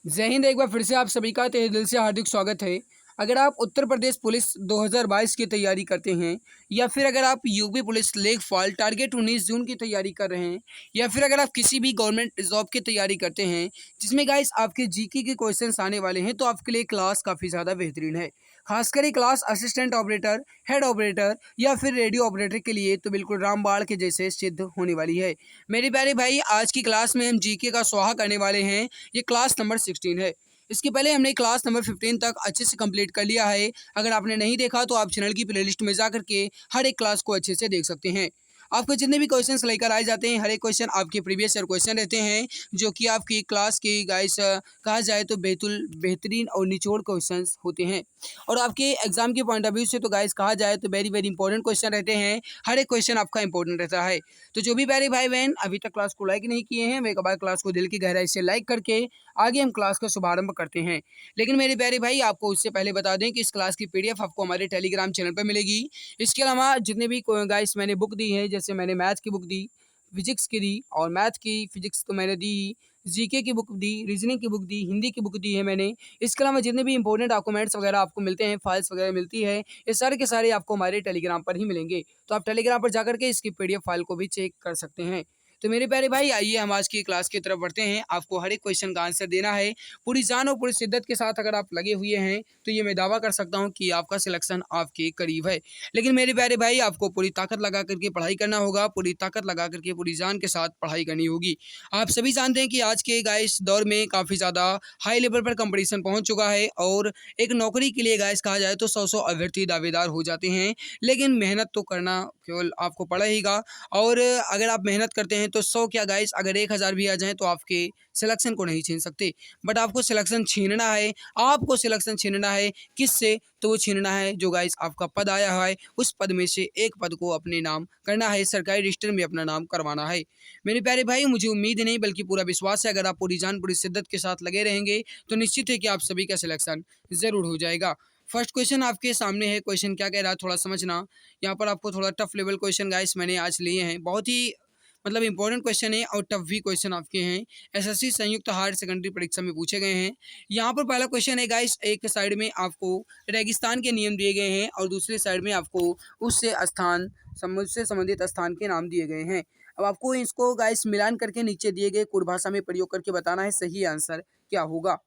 जय हिंद। एक बार फिर से आप सभी का तहे दिल से हार्दिक स्वागत है। अगर आप उत्तर प्रदेश पुलिस 2022 की तैयारी करते हैं या फिर अगर आप यूपी पुलिस लेखपाल टारगेट 19 जून की तैयारी कर रहे हैं या फिर अगर आप किसी भी गवर्नमेंट जॉब की तैयारी करते हैं जिसमें गाइस आपके जीके के क्वेश्चंस आने वाले हैं, तो आपके लिए क्लास काफ़ी ज़्यादा बेहतरीन है। खासकर ये class assistant operator, head operator या फिर रेडियो ऑपरेटर के लिए तो बिल्कुल रामबाण के जैसे सिद्ध होने वाली है। मेरे प्यारे भाई, आज की क्लास में हम जीके का स्वाहा करने वाले हैं। ये क्लास नंबर 16 है। इसके पहले हमने क्लास नंबर 15 तक अच्छे से कंप्लीट कर लिया है। अगर आपने नहीं देखा तो आप चैनल की प्लेलिस्ट में जा करके हर एक क्लास को अच्छे से देख सकते हैं। आपको जितने भी क्वेश्चंस लेकर आए जाते हैं, हर एक क्वेश्चन आपके प्रीवियस ईयर क्वेश्चन रहते हैं, जो कि आपकी क्लास की गाइस कहा जाए तो बेहतरीन और निचोड़ क्वेश्चंस होते हैं। और आपके एग्जाम के पॉइंट ऑफ व्यू से तो गाइस कहा जाए तो वेरी वेरी इंपॉर्टेंट क्वेश्चन रहते हैं। हर एक क्वेश्चन आपका इंपॉर्टेंट रहता है। तो जो भी प्यारे भाई बहन अभी तक क्लास को लाइक नहीं किए हैं, वे एक बार क्लास को दिल की गहराई से लाइक करके आगे हम क्लास का शुभारंभ करते हैं। लेकिन मेरे प्यारे भाई, आपको उससे पहले बता दें कि इस क्लास की पीडीएफ आपको हमारे टेलीग्राम चैनल पर मिलेगी। इसके अलावा जितने भी गाइस मैंने बुक दी है, जैसे मैंने मैथ की बुक दी, फिजिक्स की दी और मैथ की फिजिक्स तो मैंने दी ही, जीके की बुक दी, रीजनिंग की बुक दी, हिंदी की बुक दी है मैंने। इसके अलावा जितने भी इंपॉर्टेंट डॉक्यूमेंट्स वगैरह आपको मिलते हैं, फाइल्स वगैरह मिलती है, ये सारे के सारे आपको हमारे टेलीग्राम पर ही मिलेंगे। तो आप टेलीग्राम पर जाकर के इसकी पीडीएफ फाइल को भी चेक कर सकते हैं। तो मेरे प्यारे भाई, आइए हम आज की क्लास की तरफ बढ़ते हैं। आपको हर एक क्वेश्चन का आंसर देना है पूरी जान और पूरी शिद्दत के साथ। अगर आप लगे हुए हैं तो ये मैं दावा कर सकता हूँ कि आपका सिलेक्शन आपके करीब है। लेकिन मेरे प्यारे भाई, आपको पूरी ताकत लगा करके पढ़ाई करना होगा, पूरी ताकत लगा करके पूरी जान के साथ पढ़ाई करनी होगी। आप सभी जानते हैं कि आज के गाइस दौर में काफ़ी ज़्यादा हाई लेवल पर कंपटीशन पहुंच चुका है और एक नौकरी के लिए गाइस कहा जाए तो 100 अभ्यर्थी दावेदार हो जाते हैं। लेकिन मेहनत तो करना केवल आपको पड़ेगा। और अगर आप मेहनत करते हैं तो 100 क्या गाइस, अगर 1000 भी आ जाएं तो आपके सिलेक्शन को नहीं छीन सकते। बट आपको सिलेक्शन छीनना है। आपको सिलेक्शन छीनना है किससे? तो वो छीनना है जो गाइस आपका पद आया है, उस पद में से एक पद को अपने नाम करना है, सरकारी रजिस्टर में अपना नाम करवाना है। मेरे प्यारे भाई, मुझे उम्मीद नहीं बल्कि पूरा विश्वास है, अगर आप पूरी जान पूरी शिद्दत के साथ लगे रहेंगे तो निश्चित है कि आप सभी का सिलेक्शन ज़रूर हो जाएगा। फर्स्ट क्वेश्चन आपके सामने है। क्वेश्चन क्या कह रहा है थोड़ा समझना। यहाँ पर आपको थोड़ा टफ लेवल क्वेश्चन गाइस मैंने आज लिए हैं। बहुत ही मतलब इंपॉर्टेंट क्वेश्चन है और टफ भी क्वेश्चन आपके हैं। एसएससी संयुक्त हायर सेकेंडरी परीक्षा में पूछे गए हैं। यहाँ पर पहला क्वेश्चन है गाइस, एक साइड में आपको रेगिस्तान के नियम दिए गए हैं और दूसरे साइड में आपको उससे स्थान उससे संबंधित स्थान के नाम दिए गए हैं। अब आपको इसको गाइस मिलान करके नीचे दिए गए कुट भाषा में प्रयोग करके बताना है सही आंसर क्या होगा।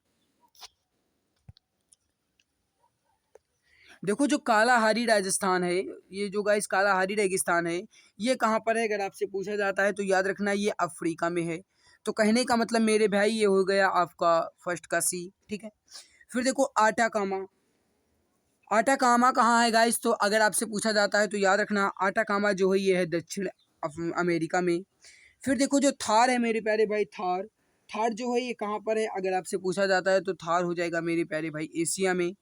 देखो, जो कालाहारी राजस्थान है, ये जो गाइस कालाहारी रेगिस्तान है, ये कहाँ पर है? अगर आपसे पूछा जाता है तो याद रखना ये अफ्रीका में है। तो कहने का मतलब मेरे भाई ये हो गया आपका फर्स्ट का सी। ठीक है। फिर देखो आटाकामा। आटाकामा कहाँ है गाइस? तो अगर आपसे पूछा जाता है तो याद रखना आटाकामा जो है ये है दक्षिण अमेरिका में। फिर देखो जो थार है मेरे प्यारे भाई, थार। थार जो है ये कहाँ पर है? अगर आपसे पूछा जाता है तो थार हो जाएगा मेरे प्यारे भाई एशिया में।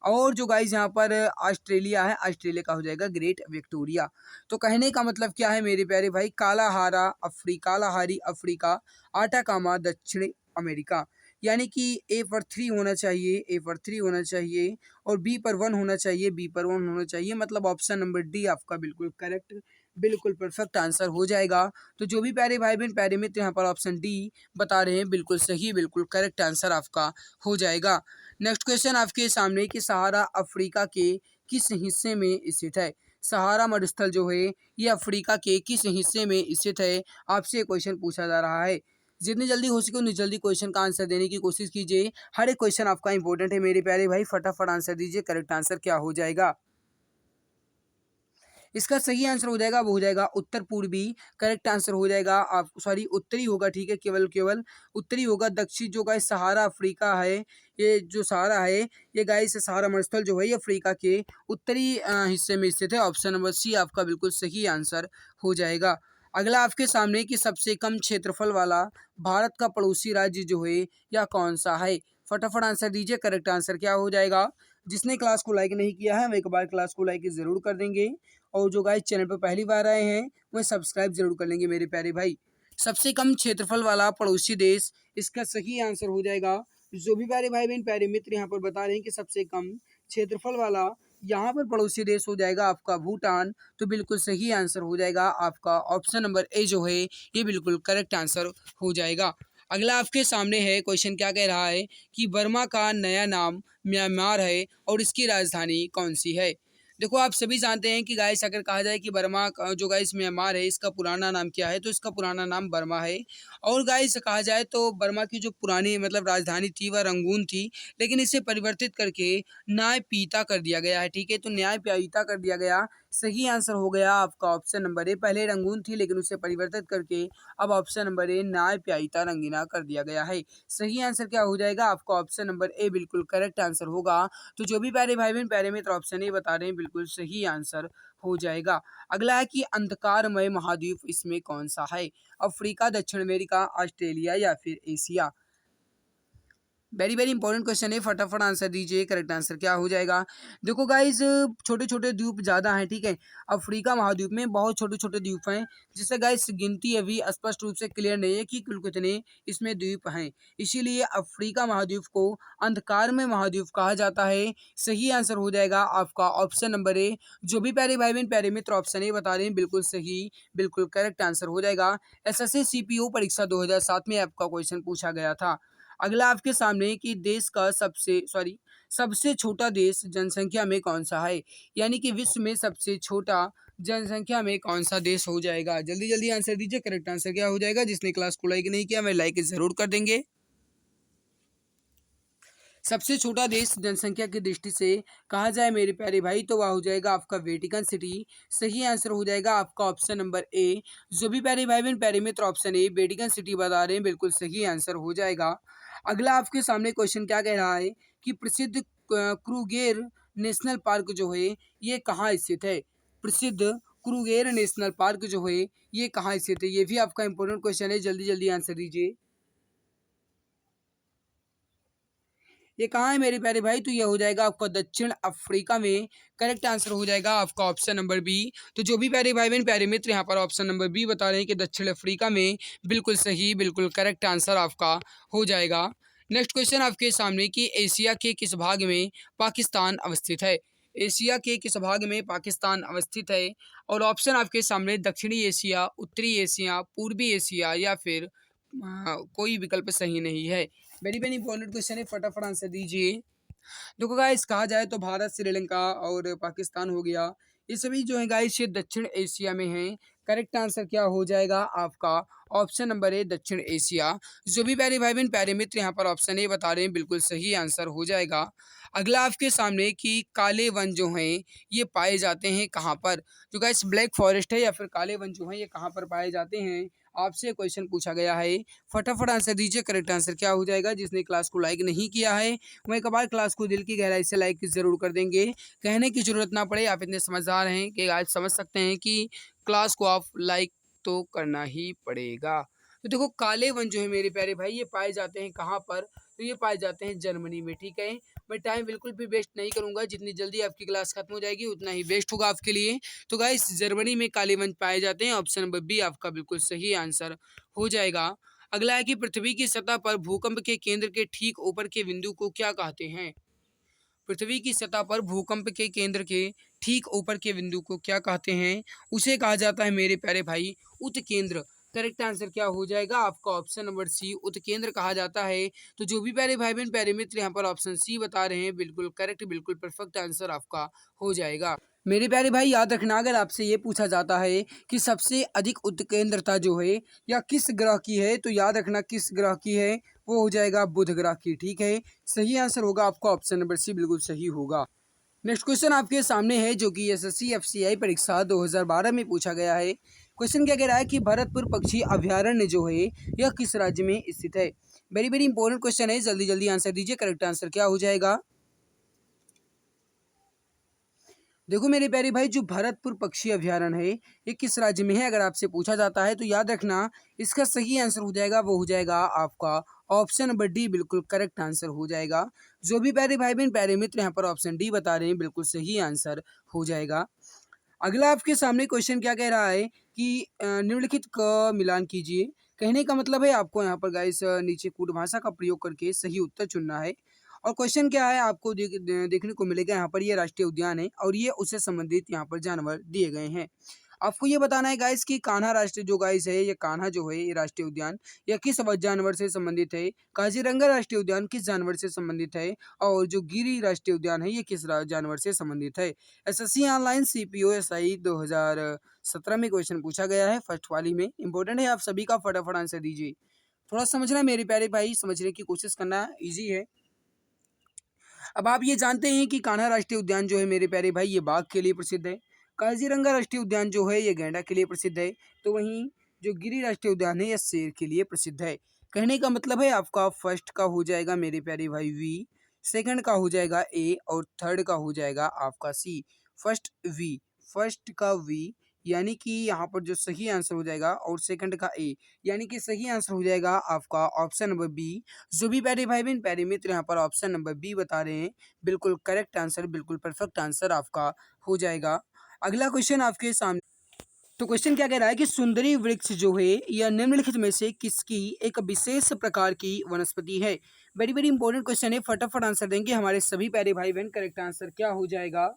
और जो गाइस यहाँ पर ऑस्ट्रेलिया है, ऑस्ट्रेलिया का हो जाएगा ग्रेट विक्टोरिया। तो कहने का मतलब क्या है मेरे प्यारे भाई? कालाहारी अफ्रीका, आटाकामा दक्षिण अमेरिका। यानी कि ए पर 3 होना चाहिए, ए पर 3 होना चाहिए और बी पर 1 होना चाहिए, बी पर 1 होना चाहिए। मतलब ऑप्शन नंबर डी आपका बिल्कुल करेक्ट, बिल्कुल परफेक्ट आंसर हो जाएगा। तो जो भी प्यारे भाई बहन प्यारे मित्र यहाँ पर ऑप्शन डी बता रहे हैं, बिल्कुल सही, बिल्कुल करेक्ट आंसर आपका हो जाएगा। नेक्स्ट क्वेश्चन आपके सामने कि सहारा अफ्रीका के किस हिस्से में स्थित है? सहारा मरुस्थल जो है ये अफ्रीका के किस हिस्से में स्थित है? आपसे क्वेश्चन पूछा जा रहा है। जितनी जल्दी हो सके उतनी जल्दी क्वेश्चन का आंसर देने की कोशिश कीजिए। हर एक क्वेश्चन आपका इंपॉर्टेंट है मेरे प्यारे भाई। फटाफट आंसर दीजिए। करेक्ट आंसर क्या हो जाएगा? इसका सही आंसर हो जाएगा, वो हो जाएगा उत्तर पूर्वी। करेक्ट आंसर हो जाएगा आप, सॉरी उत्तरी होगा। ठीक है, केवल केवल उत्तरी होगा। दक्षिण जो गाइस सहारा अफ्रीका है, ये जो सहारा है, ये गाइस सहारा मरुस्थल जो है ये अफ्रीका के उत्तरी हिस्से में स्थित है। ऑप्शन नंबर सी आपका बिल्कुल सही आंसर हो जाएगा। अगला आपके सामने कि सबसे कम क्षेत्रफल वाला भारत का पड़ोसी राज्य जो है या कौन सा है? फटाफट आंसर दीजिए। करेक्ट आंसर क्या हो जाएगा? जिसने क्लास को लाइक नहीं किया है वो एक बार क्लास को लाइक जरूर कर देंगे और जो गाइस चैनल पर पहली बार आए हैं वह सब्सक्राइब जरूर कर लेंगे मेरे प्यारे भाई। सबसे कम क्षेत्रफल वाला पड़ोसी देश, इसका सही आंसर हो जाएगा। जो भी प्यारे भाई बहन प्यारे मित्र यहाँ पर बता रहे हैं कि सबसे कम क्षेत्रफल वाला यहाँ पर पड़ोसी देश हो जाएगा आपका भूटान। तो बिल्कुल सही आंसर हो जाएगा आपका ऑप्शन नंबर ए जो है ये बिल्कुल करेक्ट आंसर हो जाएगा। अगला आपके सामने है क्वेश्चन क्या कह रहा है कि बर्मा का नया नाम म्यांमार है और इसकी राजधानी कौन सी है। देखो आप सभी जानते हैं कि गाइस अगर कहा जाए कि बर्मा का जो गाइस म्यांमार है इसका पुराना नाम क्या है, तो इसका पुराना नाम बर्मा है। और गाइस कहा जाए तो बर्मा की जो पुरानी मतलब राजधानी थी वह रंगून थी, लेकिन इसे परिवर्तित करके न्यायपीता कर दिया गया है। ठीक है, तो न्यायपीता कर दिया गया। सही आंसर हो गया आपका ऑप्शन नंबर ए। पहले रंगून थी लेकिन उसे परिवर्तित करके अब ऑप्शन नंबर ए न्यायपीता रंगीना कर दिया गया है। सही आंसर क्या हो जाएगा आपका ऑप्शन नंबर ए बिल्कुल करेक्ट आंसर होगा। तो जो भी प्यारे भाई बहन प्यारे मित्र ऑप्शन ए बता रहे हैं बिल्कुल सही आंसर हो जाएगा। अगला है कि अंधकारमय महाद्वीप इसमें कौन सा है। अफ्रीका, दक्षिण अमेरिका, ऑस्ट्रेलिया या फिर Asia. Very very important question है, फटाफट आंसर दीजिए। करेक्ट आंसर क्या हो जाएगा। देखो गाइज छोटे छोटे द्वीप ज़्यादा हैं। ठीक है, अफ्रीका महाद्वीप में बहुत छोटे छोटे द्वीप हैं, जिससे गाइज गिनती अभी स्पष्ट रूप से क्लियर नहीं है कि कुल कितने इसमें द्वीप हैं। इसीलिए अफ्रीका महाद्वीप को अंधकार में महाद्वीप कहा जाता है। सही आंसर हो जाएगा आपका ऑप्शन नंबर ए। जो भी प्यारे भाई बहन प्यारे मित्र ऑप्शन ए बता रहे हैं बिल्कुल सही, बिल्कुल करेक्ट आंसर हो जाएगा। एसएससी सीपीओ परीक्षा 2007 में आपका क्वेश्चन पूछा गया था। अगला आपके सामने कि देश का सबसे छोटा देश जनसंख्या में कौन सा है, यानी कि विश्व में सबसे छोटा जनसंख्या में कौन सा देश हो जाएगा। जल्दी जल्दी आंसर दीजिए। करेक्ट आंसर क्या हो जाएगा। जिसने क्लास को लाइक नहीं किया वह लाइक जरूर कर देंगे। सबसे छोटा देश जनसंख्या की दृष्टि से कहा जाए मेरे प्यारे भाई तो वह हो जाएगा आपका वेटिकन सिटी। सही आंसर हो जाएगा आपका ऑप्शन नंबर ए। जो भी प्यारे भाई बहन प्यारे मित्र ऑप्शन ए वेटिकन सिटी बता रहे हैं बिल्कुल सही आंसर हो जाएगा। अगला आपके सामने क्वेश्चन क्या कह रहा है कि प्रसिद्ध क्रूगेर नेशनल पार्क जो है ये कहाँ स्थित है। प्रसिद्ध क्रूगेर नेशनल पार्क जो है ये कहाँ स्थित है, ये भी आपका इंपॉर्टेंट क्वेश्चन है। जल्दी जल्दी आंसर दीजिए। ये कहाँ है मेरे प्यारे भाई, तो ये हो जाएगा आपका दक्षिण अफ्रीका में। करेक्ट आंसर हो जाएगा आपका ऑप्शन नंबर बी। तो जो भी प्यारे भाई बहन प्यारे मित्र यहाँ पर ऑप्शन नंबर बी बता रहे हैं कि दक्षिण अफ्रीका में, बिल्कुल सही, बिल्कुल करेक्ट आंसर आपका हो जाएगा। नेक्स्ट क्वेश्चन आपके सामने कि एशिया के किस भाग में पाकिस्तान अवस्थित है। एशिया के किस भाग में पाकिस्तान अवस्थित है। और ऑप्शन आपके सामने दक्षिणी एशिया, उत्तरी एशिया, पूर्वी एशिया या फिर कोई विकल्प सही नहीं है। वेरी वेरी इंपॉर्टेंट क्वेश्चन है, फटाफट आंसर दीजिए। देखो गाइस कहा जाए तो भारत, श्रीलंका और पाकिस्तान हो गया, ये सभी जो है गाइस ये दक्षिण एशिया में हैं। करेक्ट आंसर क्या हो जाएगा आपका ऑप्शन नंबर ए दक्षिण एशिया। जो भी प्यारे भाई बहन प्यारे मित्र यहाँ पर ऑप्शन ए बता रहे हैं बिल्कुल सही आंसर हो जाएगा। अगला आपके सामने कि काले वन जो हैं ये पाए जाते हैं कहाँ पर। जो गाइस ब्लैक फॉरेस्ट है या फिर काले वन जो हैं ये कहाँ पर पाए जाते हैं, आपसे क्वेश्चन पूछा गया है। फटाफट आंसर दीजिए। करेक्ट आंसर क्या हो जाएगा। जिसने क्लास को लाइक नहीं किया है वह एक बार क्लास को दिल की गहराई से लाइक जरूर कर देंगे। कहने की जरूरत ना पड़े, आप इतने समझदार हैं कि आज समझ सकते हैं कि क्लास को आप लाइक तो करना ही पड़ेगा। तो देखो काले वन जो है मेरे प्यारे भाई ये पाए जाते हैं कहाँ पर, तो ये पाए जाते हैं जर्मनी में। ठीक है, मैं टाइम बिल्कुल भी वेस्ट नहीं करूंगा, जितनी जल्दी आपकी क्लास खत्म हो जाएगी उतना ही बेस्ट होगा आपके लिए। तो गाइस जर्मनी में काले वन पाए जाते हैं। ऑप्शन नंबर बी आपका बिल्कुल सही आंसर हो जाएगा। अगला है कि पृथ्वी की सतह पर भूकंप के केंद्र के ठीक ऊपर के बिंदु को क्या कहते हैं। पृथ्वी की सतह पर भूकंप के केंद्र के ठीक ऊपर के बिंदु को क्या कहते हैं, उसे कहा जाता है मेरे प्यारे भाई उत्केंद्र। करेक्ट आंसर क्या हो जाएगा आपका ऑप्शन नंबर सी उत्केंद्र कहा जाता है। तो जो भी प्यारे भाई बहन प्यारे मित्र यहाँ पर ऑप्शन सी बता रहे हैं बिल्कुल करेक्ट, बिल्कुल परफेक्ट आंसर आपका हो जाएगा। मेरे प्यारे भाई याद रखना, अगर आपसे ये पूछा जाता है कि सबसे अधिक उत्केंद्रता जो है या किस ग्रह की है, तो याद रखना किस ग्रह की है, वो हो जाएगा बुध ग्रह की। ठीक है, सही आंसर होगा आपका ऑप्शन नंबर सी, बिल्कुल सही होगा। नेक्स्ट क्वेश्चन आपके सामने है जो कि एसएससी एफसीआई परीक्षा 2012 में पूछा गया है। क्वेश्चन क्या कह रहा है कि भरतपुर पक्षी अभयारण्य जो है यह किस राज्य में स्थित है। वेरी वेरी इंपॉर्टेंट क्वेश्चन है, जल्दी जल्दी आंसर दीजिए। करेक्ट आंसर क्या हो जाएगा। देखो मेरे प्यारे भाई जो भरतपुर पक्षी अभयारण्य है ये किस राज्य में है, अगर आपसे पूछा जाता है तो याद रखना इसका सही आंसर हो जाएगा वो हो जाएगा आपका ऑप्शन नंबर डी, बिल्कुल करेक्ट आंसर हो जाएगा। जो भी प्यारे भाई बहन प्यारे मित्र यहाँ पर ऑप्शन डी बता रहे हैं बिल्कुल सही आंसर हो जाएगा। अगला आपके सामने क्वेश्चन क्या कह रहा है कि निम्नलिखित का मिलान कीजिए। कहने का मतलब है आपको यहाँ पर गाइस नीचे कूट भाषा का प्रयोग करके सही उत्तर चुनना है। और क्वेश्चन क्या है आपको देखने को मिलेगा यहाँ पर ये राष्ट्रीय उद्यान है और ये उससे संबंधित यहाँ पर जानवर दिए गए हैं। आपको ये बताना है गाइस कि कान्हा राष्ट्रीय जो गाइस है, ये कान्हा जो है ये राष्ट्रीय उद्यान या किस जानवर से संबंधित है। काजीरंगा राष्ट्रीय उद्यान किस जानवर से संबंधित है। और जो गिरी राष्ट्रीय उद्यान है ये किस जानवर से संबंधित है। एसएससी ऑनलाइन सीपीओएसआई 2017 में क्वेश्चन पूछा गया है, फर्स्ट वाली में इंपॉर्टेंट है। आप सभी का फटाफट आंसर दीजिए। थोड़ा समझना मेरे प्यारे भाई, समझने की कोशिश करना, इजी है। अब आप ये जानते हैं कि कान्हा राष्ट्रीय उद्यान जो है मेरे प्यारे भाई ये बाघ के लिए प्रसिद्ध है। काजीरंगा राष्ट्रीय उद्यान जो है ये गैंडा के लिए प्रसिद्ध है। तो वहीं जो गिरी राष्ट्रीय उद्यान है ये शेर के लिए प्रसिद्ध है। कहने का मतलब है आपका फर्स्ट का हो जाएगा मेरे प्यारे भाई वी, सेकंड का हो जाएगा ए और थर्ड का हो जाएगा आपका सी। फर्स्ट वी, फर्स्ट का वी यानी कि यहाँ पर जो सही आंसर हो जाएगा, और सेकंड का ए यानी कि सही आंसर हो जाएगा आपका ऑप्शन नंबर बी। जो भी प्यारे भाई बहन प्यारे मित्र यहाँ पर ऑप्शन नंबर बी बता रहे हैं, बिल्कुल करेक्ट आंसर, बिल्कुल परफेक्ट आंसर आपका हो जाएगा। अगला क्वेश्चन आपके सामने। तो क्वेश्चन क्या कह रहा है कि सुंदरी वृक्ष जो है यह निम्नलिखित में से किसकी एक विशेष प्रकार की वनस्पति है। वेरी वेरी इंपॉर्टेंट क्वेश्चन है, फटाफट आंसर देंगे हमारे सभी प्यारे भाई बहन। करेक्ट आंसर क्या हो जाएगा,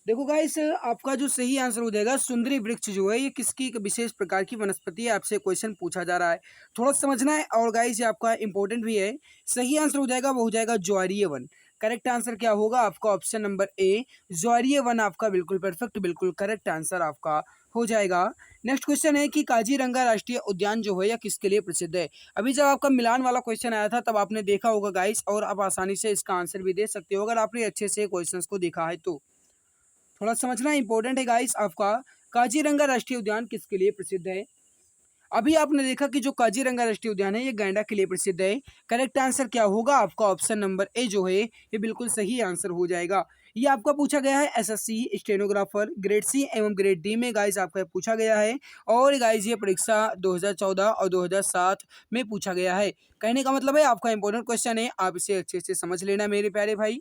देखो गाइस आपका जो सही आंसर हो जाएगा सुंदरी वृक्ष जो है ये किसकी एक विशेष प्रकार की वनस्पति है, आपसे क्वेश्चन पूछा जा रहा है, थोड़ा समझना है। और गाइस ये आपका इंपॉर्टेंट भी है। सही आंसर हो जाएगा वो हो जाएगा ज्वारीय वन। करेक्ट आंसर क्या होगा आपका ऑप्शन नंबर ए, ज्वारीय वन आपका बिल्कुल परफेक्ट, बिल्कुल करेक्ट आंसर आपका हो जाएगा। नेक्स्ट क्वेश्चन है कि काजीरंगा राष्ट्रीय उद्यान जो है यह किसके लिए प्रसिद्ध है। अभी जब आपका मिलान वाला क्वेश्चन आया था तब आपने देखा होगा गाइस, और आप आसानी से इसका आंसर भी दे सकते हो अगर आपने अच्छे से क्वेश्चन को देखा है तो। थोड़ा समझना इंपॉर्टेंट है गाइस आपका। काजीरंगा राष्ट्रीय उद्यान किसके लिए प्रसिद्ध है। अभी आपने देखा कि जो काजीरंगा राष्ट्रीय उद्यान है ये गैंडा के लिए प्रसिद्ध है। करेक्ट आंसर क्या होगा आपका ऑप्शन नंबर ए जो है ये बिल्कुल सही आंसर हो जाएगा। ये आपका पूछा गया है एसएससी स्टेनोग्राफर ग्रेड सी एवं ग्रेड डी में गाइस आपका पूछा गया है। और गाइस ये परीक्षा 2014 और 2007 में पूछा गया है। कहने का मतलब है आपका इंपॉर्टेंट क्वेश्चन है, आप इसे अच्छे से समझ लेना मेरे प्यारे भाई।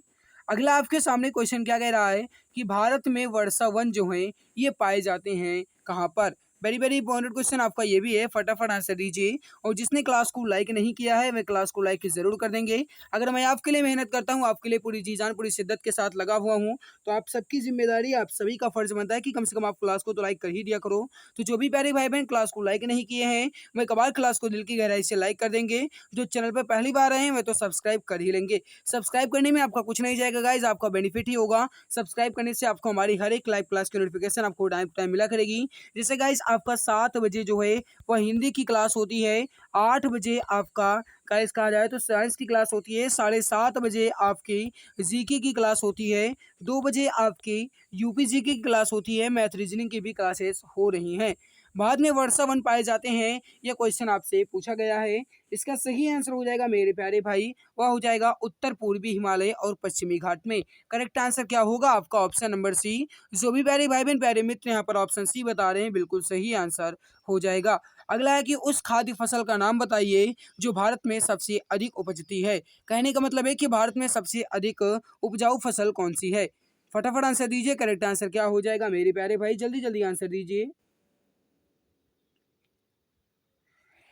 अगला आपके सामने क्वेश्चन क्या कह रहा है कि भारत में वर्षा वन जो हैं ये पाए जाते हैं कहाँ पर। वेरी वेरी इंपॉर्टेंट क्वेश्चन आपका ये भी है, फटाफट आंसर दीजिए। और जिसने क्लास को लाइक नहीं किया है वह क्लास को लाइक जरूर कर देंगे। अगर मैं आपके लिए मेहनत करता हूँ, आपके लिए पूरी जी जान पूरी शिद्दत के साथ लगा हुआ हूँ, तो आप सबकी जिम्मेदारी, आप सभी का फर्ज बनता है कि कम से कम आप क्लास को तो लाइक कर ही दिया करो। तो जो भी प्यारे भाई बहन क्लास को लाइक नहीं किए हैं वह एक बार क्लास को दिल की गहराई से लाइक कर देंगे। जो चैनल पर पहली बार आए हैं वह तो सब्सक्राइब कर ही लेंगे। सब्सक्राइब करने में आपका कुछ नहीं जाएगा गाइज, आपका बेनिफिट ही होगा। सब्सक्राइब करने से आपको हमारी हर एक लाइव क्लास की नोटिफिकेशन आपको टाइम टाइम मिला करेगी। जैसे गाइज आपका 7 बजे जो है वह हिंदी की क्लास होती है, 8 बजे आपका गाइज कहा जाए तो साइंस की क्लास होती है, 7:30 बजे आपकी जीके की क्लास होती है, 2 बजे आपकी यूपी जीके की क्लास होती है, मैथ रीजनिंग की भी क्लासेस हो रही हैं। बाद में वर्षा वन पाए जाते हैं, यह क्वेश्चन आपसे पूछा गया है। इसका सही आंसर हो जाएगा मेरे प्यारे भाई, वह हो जाएगा उत्तर पूर्वी हिमालय और पश्चिमी घाट में। करेक्ट आंसर क्या होगा आपका ऑप्शन नंबर सी। जो भी प्यारे भाई बहन प्यारे मित्र यहाँ पर ऑप्शन सी बता रहे हैं, बिल्कुल सही आंसर हो जाएगा। अगला है कि उस खाद्य फसल का नाम बताइए जो भारत में सबसे अधिक उपजती है। कहने का मतलब है कि भारत में सबसे अधिक उपजाऊ फसल कौन सी है। फटाफट आंसर दीजिए। करेक्ट आंसर क्या हो जाएगा मेरे प्यारे भाई, जल्दी जल्दी आंसर दीजिए।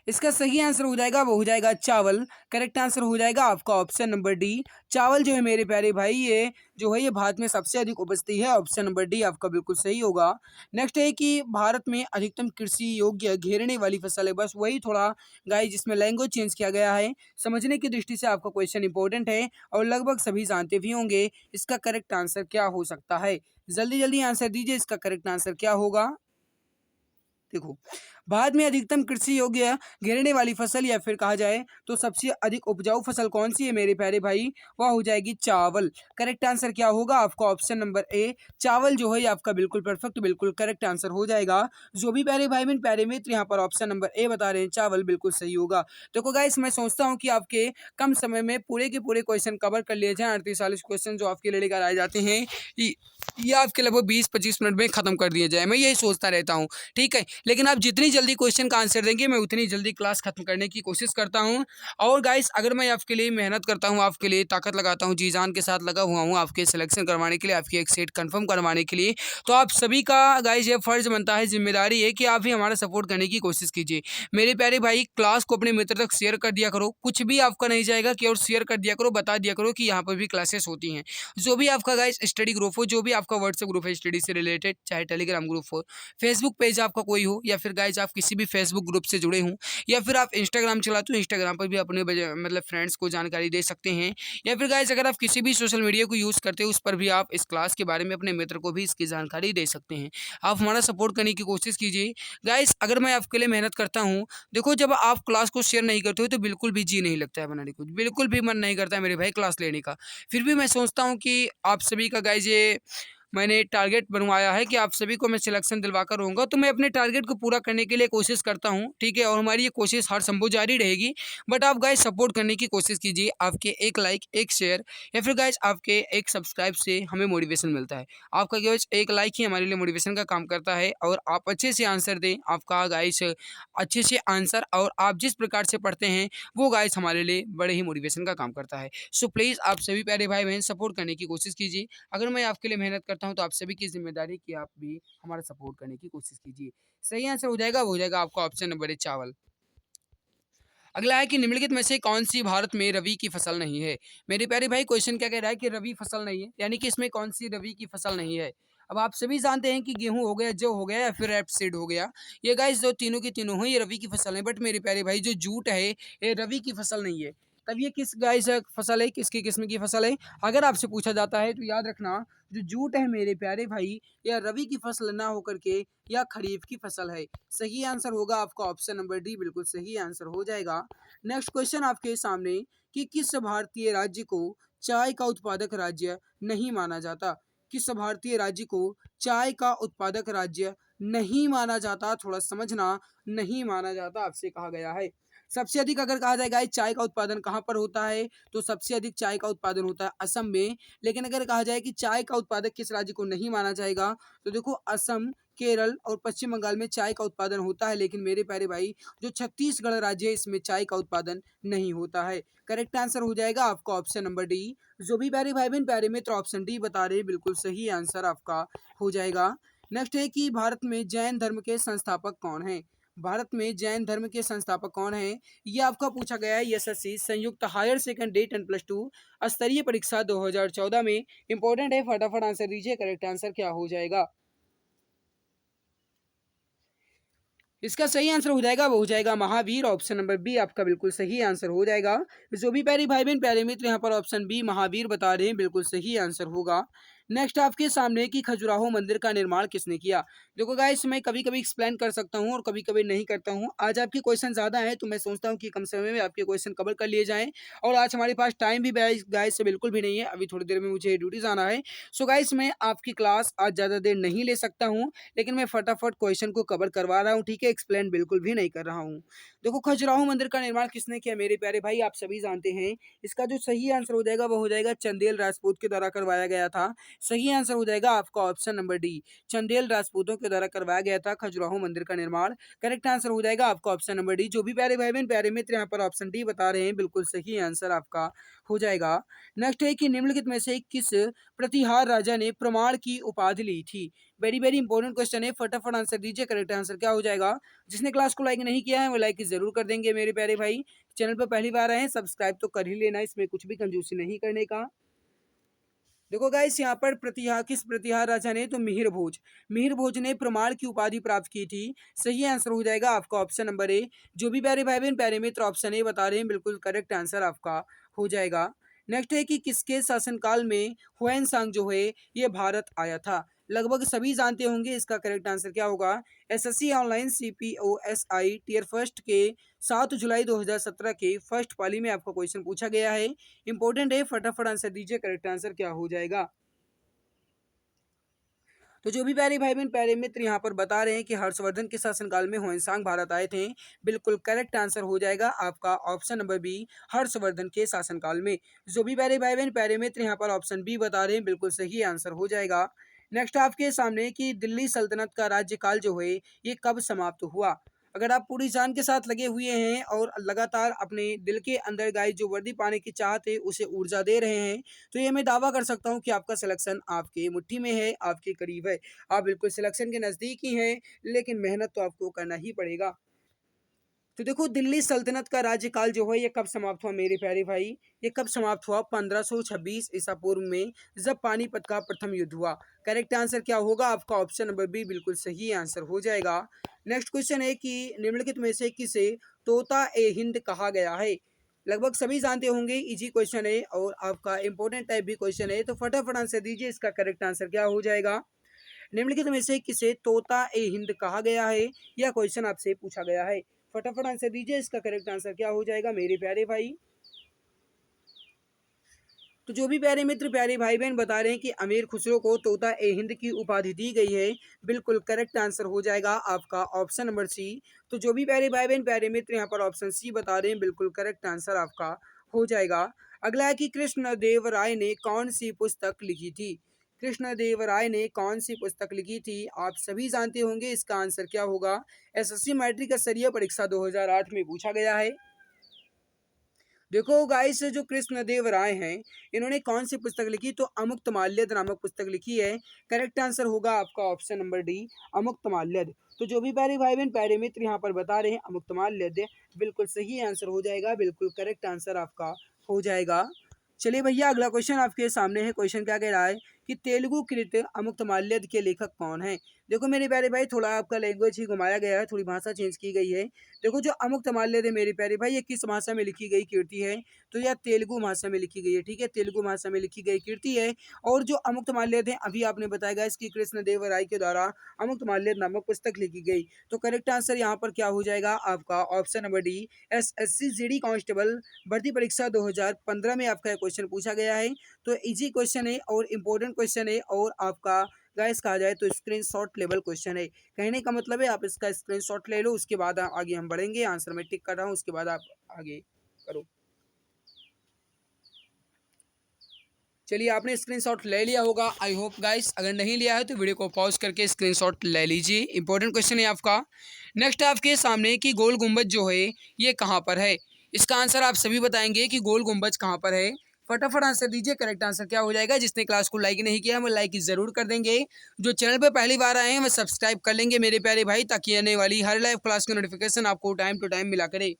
इसका सही आंसर हो जाएगा वो हो जाएगा चावल। करेक्ट आंसर हो जाएगा आपका ऑप्शन नंबर डी। चावल जो है मेरे प्यारे भाई ये जो है ये भारत में सबसे अधिक उपजती है, ऑप्शन नंबर डी आपका बिल्कुल सही होगा। नेक्स्ट है कि भारत में अधिकतम कृषि योग्य घेरने वाली फसल है, बस वही थोड़ा गाइस जिसमें लैंग्वेज चेंज किया गया है, समझने की दृष्टि से आपका क्वेश्चन इंपॉर्टेंट है और लगभग सभी जानते भी होंगे। इसका करेक्ट आंसर क्या हो सकता है, जल्दी जल्दी आंसर दीजिए। इसका करेक्ट आंसर क्या होगा, देखो भारत में अधिकतम कृषि योग्य घेरने वाली फसल या फिर कहा जाए तो सबसे अधिक उपजाऊ फसल कौन सी है मेरे प्यारे भाई, वह हो जाएगी चावल। करेक्ट आंसर क्या होगा आपका ऑप्शन नंबर ए, चावल जो है ये आपका बिल्कुल परफेक्ट, बिल्कुल करेक्ट आंसर हो जाएगा। जो भी प्यारे भाई बहन प्यारे मित्र यहाँ पर ऑप्शन नंबर ए बता रहे हैं चावल, बिल्कुल सही होगा। देखो गाइस मैं सोचता हूँ कि आपके कम समय में पूरे के पूरे क्वेश्चन कवर कर लिए जाए। 38-40 क्वेश्चन जो आपके लिए लेकर आए जाते हैं ये आपके लगभग 20-25 मिनट में खत्म कर दिए जाए, मैं यही सोचता रहता हूँ। ठीक है, लेकिन आप जितनी जल्दी क्वेश्चन का आंसर देंगे, मैं उतनी जल्दी क्लास खत्म करने की कोशिश करता हूँ। और गाइस अगर मैं आपके लिए मेहनत करता हूँ, आपके लिए ताकत लगाता हूँ, जी जान के साथ लगा हुआ हूँ आपके सिलेक्शन करवाने के लिए, आपकी एक सीट कंफर्म करवाने के लिए, तो आप सभी का गाइस ये फर्ज बनता है, जिम्मेदारी है कि आप भी हमारा सपोर्ट करने की कोशिश कीजिए। मेरे प्यारे भाई, क्लास को अपने मित्र तक शेयर कर दिया करो, कुछ भी आपका नहीं जाएगा कि और शेयर कर दिया करो, बता दिया करो कि यहाँ पर भी क्लासेस होती हैं। जो भी आपका गाइस स्टडी ग्रुप हो, जो भी आपका व्हाट्सएप ग्रुप है स्टडी से रिलेटेड, चाहे टेलीग्राम ग्रुप हो, फेसबुक पेज आपका कोई हो, या फिर गाइस आप किसी भी फेसबुक ग्रुप से जुड़े हों, या फिर आप इंस्टाग्राम चलाते हो, इंस्टाग्राम पर भी अपने मतलब फ्रेंड्स को जानकारी दे सकते हैं, या फिर गाइस अगर आप किसी भी सोशल मीडिया को यूज़ करते हो, उस पर भी आप इस क्लास के बारे में अपने मित्र को भी इसकी जानकारी दे सकते हैं। आप हमारा सपोर्ट करने की कोशिश कीजिए। गाइस अगर मैं आपके लिए मेहनत करता हूँ, देखो जब आप क्लास को शेयर नहीं करते हो तो बिल्कुल भी जी नहीं लगता है बनाने को, बिल्कुल भी मन नहीं करता है मेरे भाई क्लास लेने का। फिर भी मैं सोचता हूँ कि आप सभी का गाइस ये मैंने टारगेट बनवाया है कि आप सभी को मैं सिलेक्शन दिलवाकर रहूँगा, तो मैं अपने टारगेट को पूरा करने के लिए कोशिश करता हूँ, ठीक है? और हमारी ये कोशिश हर संभव जारी रहेगी। बट आप गाइस सपोर्ट करने की कोशिश कीजिए। आपके एक लाइक, एक शेयर, या फिर गाइस आपके एक सब्सक्राइब से हमें मोटिवेशन मिलता है। आपका केवल एक लाइक ही हमारे लिए मोटिवेशन का काम करता है, और आप अच्छे से आंसर दें। आपका गाइस अच्छे से आंसर और आप जिस प्रकार से पढ़ते हैं, वो गाइस हमारे लिए बड़े ही मोटिवेशन का काम करता है। सो प्लीज़ आप सभी प्यारे भाई-बहन सपोर्ट करने की कोशिश कीजिए। अगर मैं आपके लिए मेहनत करता हूँ, तो आप सभी की ज़िम्मेदारी है कि आप भी हमारा सपोर्ट करने की कोशिश कीजिए। सही आंसर हो जाएगा, वो हो जाएगा आपका ऑप्शन नंबर ए चावल। अगला है कि निम्नलिखित में से कौन-सी भारत में रबी की फसल नहीं है? मेरे प्यारे भाई, क्वेश्चन क्या कह रहा है कि रबी फसल नहीं है, यानी कि इसमें कौन-सी रबी की फसल नहीं है? अब आप सभी जानते हैं कि गेहूँ हो गया, जौ हो गया, या फिर रेपसीड हो गया। ये गाइस जो तीनों की तीनों हैं, ये रबी की फसल है। बट मेरे प्यारे भाई, जो जूट है, ये रबी की फसल नहीं है। तब ये किस गाइस फसल है, किसकी किस्म की फसल है? अगर आपसे पूछा जाता है तो याद रखना, जो जूट है मेरे प्यारे भाई, यह रबी की फसल ना होकर के यह खरीफ की फसल है। सही आंसर होगा आपका ऑप्शन नंबर डी, बिल्कुल सही आंसर हो जाएगा। नेक्स्ट क्वेश्चन आपके सामने कि किस भारतीय राज्य को चाय का उत्पादक राज्य नहीं माना जाता? किस भारतीय राज्य को चाय का उत्पादक राज्य नहीं माना जाता? थोड़ा समझना, नहीं माना जाता आपसे कहा गया है। सबसे अधिक अगर कहा जाए गाइस चाय का उत्पादन कहाँ पर होता है, तो सबसे अधिक चाय का उत्पादन होता है असम में। लेकिन अगर कहा जाए कि चाय का उत्पादक किस राज्य को नहीं माना जाएगा, तो देखो असम, केरल और पश्चिम बंगाल में चाय का उत्पादन होता है। लेकिन मेरे प्यारे भाई, जो छत्तीसगढ़ राज्य है, इसमें चाय का उत्पादन नहीं होता है। करेक्ट आंसर हो जाएगा आपका ऑप्शन नंबर डी। जो भी प्यारे भाई बहन प्यारे मित्र ऑप्शन डी बता रहे हैं, बिल्कुल सही आंसर आपका हो जाएगा। नेक्स्ट है कि भारत में जैन धर्म के संस्थापक कौन है? भारत में जैन धर्म के संस्थापक कौन है? ये आपका पूछा गया है एसएससी संयुक्त हायर सेकेंडरी 10+2 स्तरीय परीक्षा 2014 में। इंपॉर्टेंट है, फटाफट आंसर दीजिए। करेक्ट आंसर क्या हो जाएगा? इसका सही आंसर हो जाएगा, वो हो जाएगा महावीर। ऑप्शन नंबर बी आपका बिल्कुल सही आंसर हो जाएगा। जो भी प्यारे भाई बहन प्यारे मित्र यहाँ पर ऑप्शन बी महावीर बता रहे हैं, बिल्कुल सही आंसर होगा। नेक्स्ट आपके सामने कि खजुराहो मंदिर का निर्माण किसने किया? देखो गाइस, मैं कभी कभी एक्सप्लेन कर सकता हूँ और कभी कभी नहीं करता हूँ। आज आपके क्वेश्चन ज़्यादा हैं, तो मैं सोचता हूँ कि कम समय में आपके क्वेश्चन कवर कर लिए जाएँ। और आज हमारे पास टाइम भी गाइस से बिल्कुल भी नहीं है, अभी थोड़ी देर में मुझे ड्यूटी जाना है। सो गाइस, मैं आपकी क्लास आज ज़्यादा देर नहीं ले सकता हूँ, लेकिन मैं फटाफट क्वेश्चन को कवर करवा रहा हूँ, ठीक है? एक्सप्लेन बिल्कुल भी नहीं कर रहा हूँ। देखो, खजुराहो मंदिर का निर्माण किसने किया मेरे प्यारे भाई, आप सभी जानते हैं। इसका जो सही आंसर हो जाएगा, वो हो जाएगा चंदेल राजपूत के द्वारा करवाया गया था। सही आंसर हो जाएगा आपका ऑप्शन नंबर डी, चंदेल राजपूतों के द्वारा करवाया गया था खजुराहो मंदिर का निर्माण। करेक्ट आंसर हो जाएगा आपका ऑप्शन नंबर डी। जो भी प्यारे भाई बहन प्यारे मित्र यहाँ पर ऑप्शन डी बता रहे हैं, बिल्कुल सही आंसर आपका हो जाएगा। नेक्स्ट है कि निम्नलिखित में से किस प्रतिहार राजा ने प्रमाण की उपाधि ली थी? वेरी वेरी इंपॉर्टेंट क्वेश्चन है, फटाफट आंसर दीजिए। करेक्ट आंसर क्या हो जाएगा? जिसने क्लास को लाइक नहीं किया है, वो लाइक जरूर कर देंगे मेरे प्यारे भाई। चैनल पर पहली बार आए हैं, सब्सक्राइब तो कर ही लेना, इसमें कुछ भी कंजूसी नहीं करने का। देखो गाइस, यहाँ पर किस प्रतिहार राजा ने, तो मिहिर भोज। मिहिर भोज ने प्रमाण की उपाधि प्राप्त की थी। सही आंसर हो जाएगा आपका ऑप्शन नंबर ए। जो भी प्यारे भाई बहन प्यारे मित्र ऑप्शन ए बता रहे हैं, बिल्कुल करेक्ट आंसर आपका हो जाएगा। नेक्स्ट है कि किसके शासनकाल में हुएन सांग जो है ये भारत आया था? लगभग सभी जानते होंगे, इसका करेक्ट आंसर क्या होगा? SSC online CPOSI tier first के 7 जुलाई 2017 के फर्स्ट पाली में आपका क्वेश्चन पूछा गया है। इंपॉर्टेंट है, फटाफट आंसर दीजिए। करेक्ट आंसर क्या हो जाएगा? तो जो भी प्यारे भाई बहन प्यारे मित्र यहाँ पर बता रहे हैं कि हर्षवर्धन के शासनकाल में हुएनसांग भारत आए थे, बिल्कुल करेक्ट आंसर हो जाएगा आपका ऑप्शन नंबर बी, हर्षवर्धन के शासनकाल में। जो भी प्यारे भाई बहन प्यारे मित्र यहाँ पर ऑप्शन बी बता रहे हैं, बिल्कुल सही आंसर हो जाएगा। नेक्स्ट आपके सामने कि दिल्ली सल्तनत का राज्यकाल जो है ये कब समाप्त हुआ? अगर आप पूरी जान के साथ लगे हुए हैं और लगातार अपने दिल के अंदर गाइस जो वर्दी पाने की चाहत है उसे ऊर्जा दे रहे हैं, तो ये मैं दावा कर सकता हूँ कि आपका सिलेक्शन आपके मुट्ठी में है, आपके करीब है। आप बिल्कुल सिलेक्शन के नज़दीक ही हैं, लेकिन मेहनत तो आपको करना ही पड़ेगा। तो देखो, दिल्ली सल्तनत का राज्यकाल जो है ये कब समाप्त हुआ मेरे प्यारे भाई? ये कब समाप्त हुआ? 1526 ईसा पूर्व में, जब पानीपत का प्रथम युद्ध हुआ। करेक्ट आंसर क्या होगा आपका? ऑप्शन नंबर बी बिल्कुल सही आंसर हो जाएगा। नेक्स्ट क्वेश्चन है कि निम्नलिखित में से किसे तोता ए हिंद कहा गया है? लगभग सभी जानते होंगे, इजी क्वेश्चन है और आपका इंपॉर्टेंट टाइप भी क्वेश्चन है, तो फटाफट आंसर दीजिए। इसका करेक्ट आंसर क्या हो जाएगा? निम्नलिखित में से किसे तोता ए हिंद कहा गया है? यह क्वेश्चन आपसे पूछा गया है। फटाफट आंसर दीजिए। इसका करेक्ट आंसर क्या हो जाएगा मेरे प्यारे भाई? तो जो भी प्यारे मित्र, प्यारे भाई बहन बता रहे हैं कि अमीर खुसरो को तोता ए हिंद की उपाधि दी गई है, बिल्कुल करेक्ट आंसर हो जाएगा आपका ऑप्शन नंबर सी। तो जो भी प्यारे भाई बहन, प्यारे मित्र यहाँ पर ऑप्शन सी बता रहे हैं, बिल्कुल करेक्ट आंसर आपका हो जाएगा। अगला है कि कृष्णदेव राय ने कौन सी पुस्तक लिखी थी? कृष्णदेव राय ने कौन सी पुस्तक लिखी थी? आप सभी जानते होंगे, इसका आंसर क्या होगा? एसएससी मैट्रिक का स्तरीय परीक्षा 2008 में पूछा गया है। देखो गाइस, जो कृष्णदेव राय हैं, इन्होंने कौन सी पुस्तक लिखी? तो अमुक्तमाल्यद नामक पुस्तक लिखी है। करेक्ट आंसर होगा आपका ऑप्शन नंबर डी, अमुक्तमाल्यद। तो जो भी प्यारे भाई बहन, प्यारे मित्र यहाँ पर बता रहे हैं अमुक्तमाल्यद, बिल्कुल सही आंसर हो जाएगा, बिल्कुल करेक्ट आंसर आपका हो जाएगा। चलिए भैया, अगला क्वेश्चन आपके सामने है। क्वेश्चन क्या कह रहा है कि तेलुगु कृत अमुक्तमाल्यद के लेखक कौन है? देखो मेरे प्यारे भाई, थोड़ा आपका लैंग्वेज ही घुमाया गया है, थोड़ी भाषा चेंज की गई है। देखो, जो अमुक्तमाल्यद है मेरे प्यारे भाई, ये किस भाषा में लिखी गई कृति है? तो यह तेलुगु भाषा में लिखी गई है। ठीक है, तेलुगु भाषा में लिखी गई कृति है। और जो अमुक्तमाल्यद है, अभी आपने बताया गया इसकी कृष्णदेव राय के द्वारा अमुक्तमाल्यद नामक पुस्तक लिखी गई। तो करेक्ट आंसर यहाँ पर क्या हो जाएगा आपका? Option number D, SSC GD constable भर्ती परीक्षा 2015 में आपका क्वेश्चन पूछा गया है। तो इजी क्वेश्चन है और इम्पोर्टेंट क्वेश्चन है, और आपका गाइस कहा जाए तो स्क्रीनशॉट लेवल क्वेश्चन है। कहने का मतलब है आप इसका स्क्रीनशॉट ले लो, उसके बाद आगे हम बढ़ेंगे। आंसर में टिक कर रहा हूँ, उसके बाद आप आगे करो। चलिए, आपने स्क्रीनशॉट ले लिया होगा आई होप गाइस। अगर नहीं लिया है तो वीडियो को पॉज करके स्क्रीनशॉट ले लीजिए। इंपॉर्टेंट क्वेश्चन है आपका। नेक्स्ट आपके सामने कि गोल गुंबज जो है ये कहाँ पर है? इसका आंसर आप सभी बताएंगे कि गोल गुंबज कहाँ पर है। फटाफट आंसर दीजिए। करेक्ट आंसर क्या हो जाएगा? जिसने क्लास को लाइक नहीं किया, वो लाइक जरूर कर देंगे। जो चैनल पर पहली बार आए हैं वो सब्सक्राइब कर लेंगे मेरे प्यारे भाई, ताकि आने वाली हर लाइव क्लास की नोटिफिकेशन आपको टाइम टू टाइम मिला करे।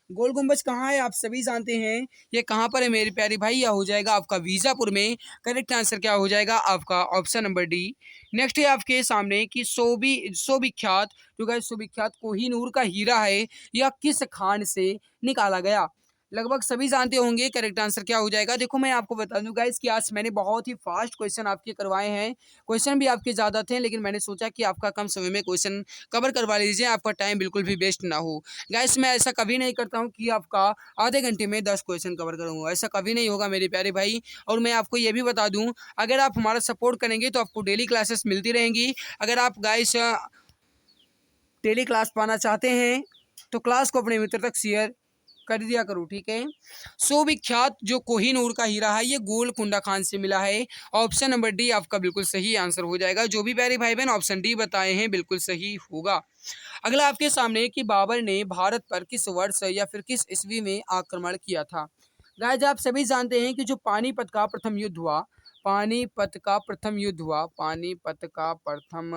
गोल गुंबज कहाँ है आप सभी जानते हैं, ये कहाँ पर है मेरे प्यारे भाई? यह हो जाएगा आपका बीजापुर में। करेक्ट आंसर क्या हो जाएगा आपका? Option number D. नेक्स्ट है आपके सामने कि सोविख्यात, जो गाइस सुविख्यात कोहिनूर का हीरा है, यह किस खान से निकाला गया? लगभग सभी जानते होंगे। करेक्ट आंसर क्या हो जाएगा? देखो, मैं आपको बता दूं गाइस कि आज मैंने बहुत ही फास्ट क्वेश्चन आपके करवाए हैं। क्वेश्चन भी आपके ज़्यादा थे, लेकिन मैंने सोचा कि आपका कम समय में क्वेश्चन कवर करवा लीजिए, आपका टाइम बिल्कुल भी वेस्ट ना हो। गाइस, मैं ऐसा कभी नहीं करता हूँ कि आपका आधे घंटे में 10 क्वेश्चन कवर करूँगा, ऐसा कभी नहीं होगा मेरे प्यारे भाई। और मैं आपको ये भी बता दूँ, अगर आप हमारा सपोर्ट करेंगे तो आपको डेली क्लासेस मिलती रहेंगी। अगर आप गाइस डेली क्लास पाना चाहते हैं तो क्लास को अपने मित्र तक शेयर कर दिया करो, ठीक है। सुविख्यात जो कोहिनूर का हीरा है ये गोलकुंडा खान से मिला है। ऑप्शन नंबर डी आपका बिल्कुल सही आंसर हो जाएगा। जो भी प्यारे भाई बहन ऑप्शन डी बताए हैं बिल्कुल सही होगा। अगला आपके सामने कि बाबर ने भारत पर किस वर्ष या फिर किस ईस्वी में आक्रमण किया था? गाइस, आप सभी जानते हैं कि जो पानीपत का प्रथम युद्ध हुआ, पानीपत का प्रथम युद्ध हुआ, पानीपत का प्रथम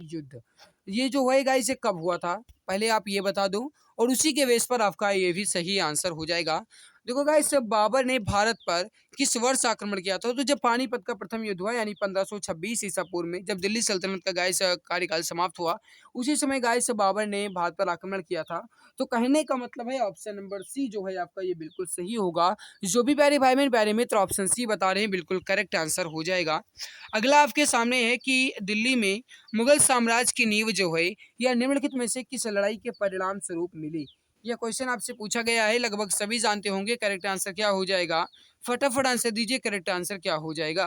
युद्ध, ये जो है गाइस ये कब हुआ था? पहले आप ये बता दो, और उसी के बेस पर आपका ये भी सही आंसर हो जाएगा। देखो गाइस, बाबर ने भारत पर किस वर्ष आक्रमण किया था? तो जब पानीपत का प्रथम युद्ध हुआ, यानी 1526 ईसा पूर्व में, जब दिल्ली सल्तनत का गाइस कार्यकाल समाप्त हुआ, उसी समय गाइस बाबर ने भारत पर आक्रमण किया था। तो कहने का मतलब है ऑप्शन नंबर सी जो है आपका ये बिल्कुल सही होगा। जो भी प्यारे भाई बहन, प्यारे मित्र ऑप्शन सी बता रहे हैं, बिल्कुल करेक्ट आंसर हो जाएगा। अगला आपके सामने है कि दिल्ली में मुगल साम्राज्य की नींव जो है यह निम्नलिखित में से किस लड़ाई के परिणाम स्वरूप मिली? यह क्वेश्चन आपसे पूछा गया है, लगभग सभी जानते होंगे। करेक्ट आंसर क्या हो जाएगा? फटाफट आंसर दीजिए। करेक्ट आंसर क्या हो जाएगा?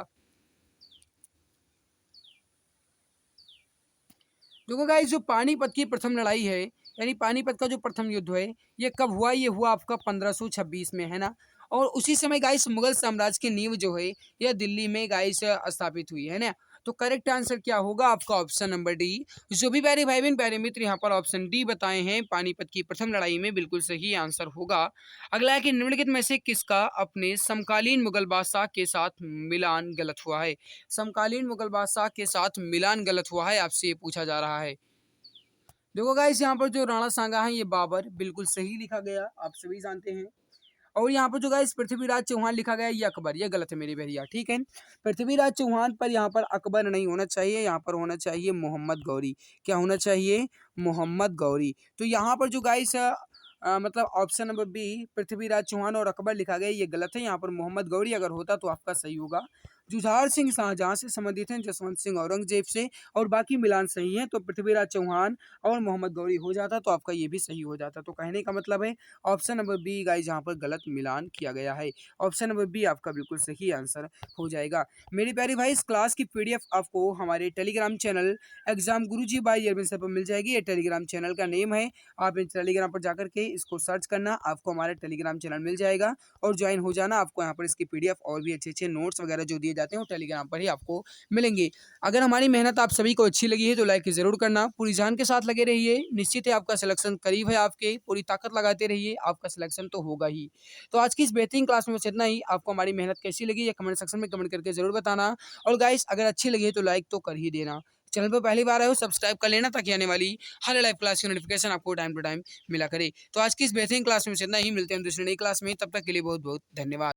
देखो गाइस, जो पानीपत की प्रथम लड़ाई है, यानी पानीपत का जो प्रथम युद्ध है, ये कब हुआ? ये हुआ आपका 1526 में, है ना। और उसी समय गाइस मुगल साम्राज्य की नींव जो है यह दिल्ली में गाइस स्थापित हुई है ना। तो करेक्ट आंसर क्या होगा आपका ऑप्शन नंबर डी। जो भी प्यारे भाई बहन प्यारे मित्र यहाँ पर ऑप्शन डी बताए हैं पानीपत की प्रथम लड़ाई में बिल्कुल सही आंसर होगा। अगला है कि निम्नलिखित में से किसका अपने समकालीन मुगल बादशाह के साथ मिलान गलत हुआ है। समकालीन मुगल बादशाह के साथ मिलान गलत हुआ है, आपसे ये पूछा जा रहा है। देखो गाइस यहाँ पर जो राणा सांगा है ये बाबर बिल्कुल सही लिखा गया, आप सभी जानते हैं। और यहाँ पर जो गाइस पृथ्वीराज चौहान लिखा गया ये अकबर, ये गलत है मेरे भैया, ठीक है। पृथ्वीराज चौहान पर यहाँ पर अकबर नहीं होना चाहिए, यहाँ पर होना चाहिए मोहम्मद गौरी। क्या होना चाहिए? मोहम्मद गौरी। तो यहाँ पर जो गाइस मतलब option number B Prithviraj Chauhan और अकबर लिखा गया ये गलत है, यहाँ पर मोहम्मद गौरी अगर होता तो आपका सही होगा। जुझार सिंह शाहजहां से संबंधित हैं, जसवंत सिंह औरंगजेब से, और बाकी मिलान सही है। तो पृथ्वीराज चौहान और मोहम्मद गौरी हो जाता तो आपका ये भी सही हो जाता। तो कहने का मतलब है ऑप्शन नंबर बी गाइस यहाँ पर गलत मिलान किया गया है। ऑप्शन नंबर बी आपका बिल्कुल सही आंसर हो जाएगा। मेरी प्यारी भाई इस क्लास की पीडीएफ आपको हमारे टेलीग्राम चैनल एग्जाम गुरुजी बाय अरविंद सर पर मिल जाएगी। ये टेलीग्राम चैनल का नेम है, आप इस टेलीग्राम पर जाकर के इसको सर्च करना, आपको हमारा टेलीग्राम चैनल मिल जाएगा और ज्वाइन हो जाना। आपको यहाँ पर इसकी पीडीएफ और भी अच्छे अच्छे नोट्स वगैरह जो दिए जाते हैं वो टेलीग्राम पर ही आपको मिलेंगे। अगर हमारी मेहनत आप सभी को अच्छी लगी है तो लाइक जरूर करना, पूरी जान के साथ लगे रहिए, निश्चित है आपका सिलेक्शन करीब है, आपके पूरी ताकत लगाते रहिए, आपका सिलेक्शन तो होगा ही। तो आज की इस बेहतरीन क्लास में बस इतना ही। आपको हमारी मेहनत कैसी लगी ये कमेंट सेक्शन में कमेंट करके जरूर बताना, और गाइस अगर अच्छी लगी है तो लाइक तो कर ही देना। चैनल पर पहली बार आए हो सब्सक्राइब कर लेना ताकि आने वाली हर लाइव क्लास की नोटिफिकेशन आपको टाइम टू टाइम मिला करे। तो आज की इस बेहतरीन क्लास में बस इतना ही, मिलते हैं दूसरी नई क्लास में, तब तक के लिए बहुत बहुत धन्यवाद।